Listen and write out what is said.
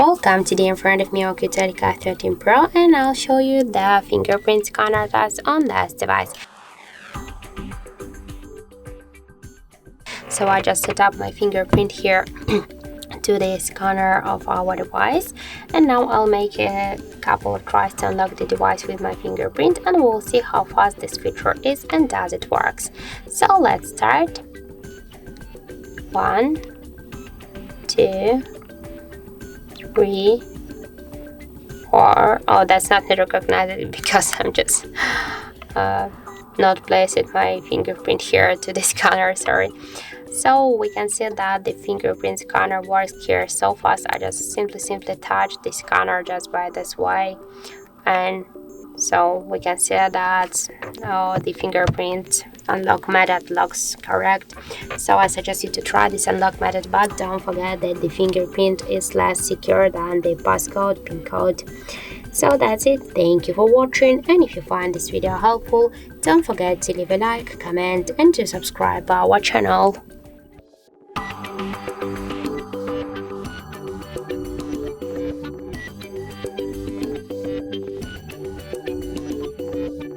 Welcome, today in front of me OUKITEL K13 Pro, and I'll show you the fingerprint scanner that's on this device. So I just set up my fingerprint here to the scanner of our device, and now I'll make a couple of tries to unlock the device with my fingerprint, and we'll see how fast this feature is and does it works. So let's start. 1, 2, 3, 4. Oh, that's not recognized because I'm just not placing my fingerprint here to the scanner, sorry. So we can see that the fingerprint scanner works here so fast. I just simply touch the scanner just by this way, and so we can see that the fingerprint unlock method looks correct. So I suggest you to try this unlock method, but don't forget that the fingerprint is less secure than the passcode, pin code. So that's it. Thank you for watching, and if you find this video helpful, don't forget to leave a like, comment and to subscribe our channel.